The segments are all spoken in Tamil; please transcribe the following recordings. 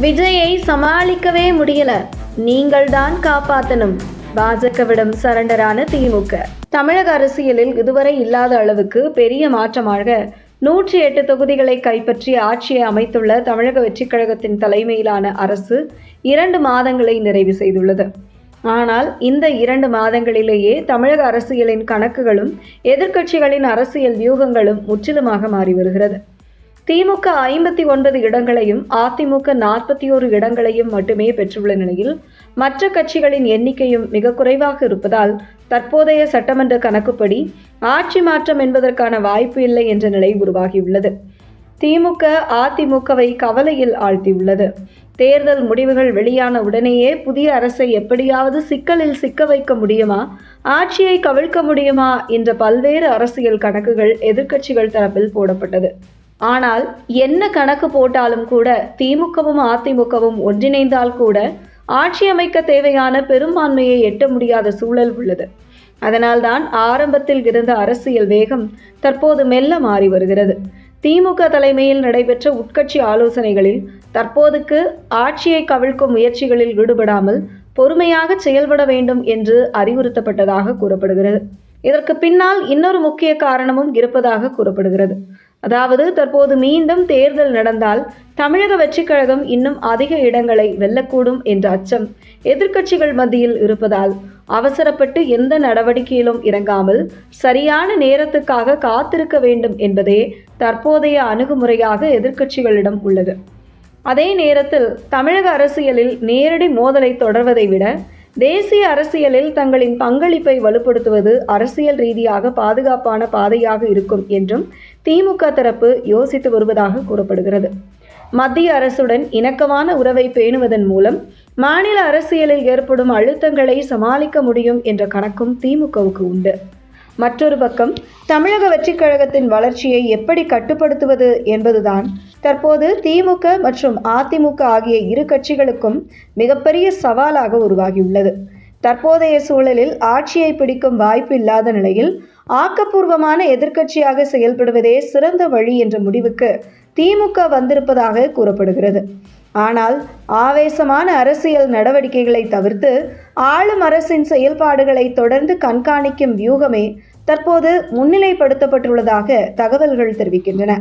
விஜயை சமாளிக்கவே முடியல, நீங்கள் தான் காப்பாத்தணும். பாஜகவிடம் சரண்டரான திமுக. தமிழக அரசியலில் இதுவரை இல்லாத அளவுக்கு பெரிய மாற்றமாக 108 தொகுதிகளை கைப்பற்றி ஆட்சியை அமைத்துள்ள தமிழக வெற்றிக் கழகத்தின் தலைமையிலான அரசு 2 மாதங்களை நிறைவு செய்துள்ளது. ஆனால் இந்த 2 மாதங்களிலேயே தமிழக அரசியலின் கணக்குகளும் எதிர்க்கட்சிகளின் அரசியல் வியூகங்களும் முற்றிலுமாக மாறி வருகிறது. திமுக 59 இடங்களையும் அதிமுக 41 இடங்களையும் மட்டுமே பெற்றுள்ள நிலையில் மற்ற கட்சிகளின் எண்ணிக்கையும் மிக குறைவாக இருப்பதால் தற்போதைய சட்டமன்ற கணக்குப்படி ஆட்சி மாற்றம் என்பதற்கான வாய்ப்பு இல்லை என்ற நிலை உருவாகியுள்ளது. திமுக அதிமுகவை கவலையில் ஆழ்த்தியுள்ளது. தேர்தல் முடிவுகள் வெளியான உடனேயே புதிய அரசை எப்படியாவது சிக்கலில் சிக்க வைக்க முடியுமா, ஆட்சியை கவிழ்க்க முடியுமா என்ற பல்வேறு அரசியல் கணக்குகள் எதிர்க்கட்சிகள் தரப்பில் போடப்பட்டது. ஆனால் என்ன கணக்கு போட்டாலும் கூட திமுகவும் அதிமுகவும் ஒன்றிணைந்தால் கூட ஆட்சி அமைக்க தேவையான பெரும்பான்மையை எட்ட முடியாத சூழல் உள்ளது. அதனால்தான் ஆரம்பத்தில் இருந்த அரசியல் வேகம் தற்போது மெல்ல மாறி வருகிறது. திமுக தலைமையில் நடைபெற்ற உட்கட்சி ஆலோசனைகளில் தற்போதுக்கு ஆட்சியை கவிழ்க்கும் முயற்சிகளில் ஈடுபடாமல் பொறுமையாக செயல்பட வேண்டும் என்று அறிவுறுத்தப்பட்டதாக கூறப்படுகிறது. இதற்கு பின்னால் இன்னொரு முக்கிய காரணமும் இருப்பதாக கூறப்படுகிறது. அதாவது தற்போது மீண்டும் தேர்தல் நடந்தால் தமிழக வெற்றிக் கழகம் இன்னும் அதிக இடங்களை வெல்லக்கூடும் என்ற அச்சம் எதிர்க்கட்சிகள் மத்தியில் இருப்பதால் அவசரப்பட்டு எந்த நடவடிக்கையிலும் இறங்காமல் சரியான நேரத்துக்காக காத்திருக்க வேண்டும் என்பதே தற்போதைய அணுகுமுறையாக எதிர்க்கட்சிகளிடம் உள்ளது. அதே நேரத்தில் தமிழக அரசியலில் நேரடி மோதலை தொடர்வதை விட தேசிய அரசியலில் தங்களின் பங்களிப்பை வலுப்படுத்துவது அரசியல் ரீதியாக பாதுகாப்பான பாதையாக இருக்கும் என்றும் திமுக தரப்பு யோசித்து வருவதாக கூறப்படுகிறது. மத்திய அரசுடன் இணக்கமான உறவை பேணுவதன் மூலம் மாநில அரசியலில் ஏற்படும் அழுத்தங்களை சமாளிக்க முடியும் என்ற கணக்கும் திமுகவுக்கு உண்டு. மற்றொரு பக்கம் தமிழக வெற்றிக் கழகத்தின் வளர்ச்சியை எப்படி கட்டுப்படுத்துவது என்பதுதான் தற்போது திமுக மற்றும் அதிமுக ஆகிய இரு கட்சிகளுக்கும் மிகப்பெரிய சவாலாக உருவாகியுள்ளது. தற்போதைய சூழலில் ஆட்சியை பிடிக்கும் வாய்ப்பு இல்லாத நிலையில் ஆக்கப்பூர்வமான எதிர்க்கட்சியாக செயல்படுவதே சிறந்த வழி என்ற முடிவுக்கு திமுக வந்திருப்பதாக கூறப்படுகிறது. ஆனால் ஆவேசமான அரசியல் நடவடிக்கைகளை தவிர்த்து ஆளும் அரசின் செயல்பாடுகளை தொடர்ந்து கண்காணிக்கும் வியூகமே தற்போது முன்னிலைப்படுத்தப்பட்டுள்ளதாக தகவல்கள் தெரிவிக்கின்றன.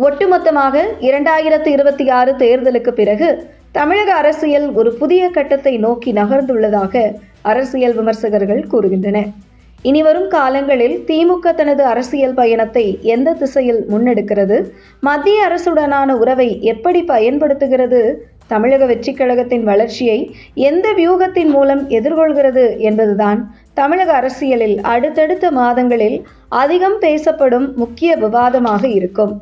ஒட்டுமொத்தமாக 2026 தேர்தலுக்கு பிறகு தமிழக அரசியல் ஒரு புதிய கட்டத்தை நோக்கி நகர்ந்துள்ளதாக அரசியல் விமர்சகர்கள் கூறுகின்றனர். இனிவரும் காலங்களில் திமுக தனது அரசியல் பயணத்தை எந்த திசையில் முன்னெடுக்கிறது, மத்திய அரசுடனான உறவை எப்படி பயன்படுத்துகிறது, தமிழக வெற்றிக் கழகத்தின் வளர்ச்சியை எந்த வியூகத்தின் மூலம் எதிர்கொள்கிறது என்பதுதான் தமிழக அரசியலில் அடுத்தடுத்த மாதங்களில் அதிகம் பேசப்படும் முக்கிய விவாதமாக இருக்கும்.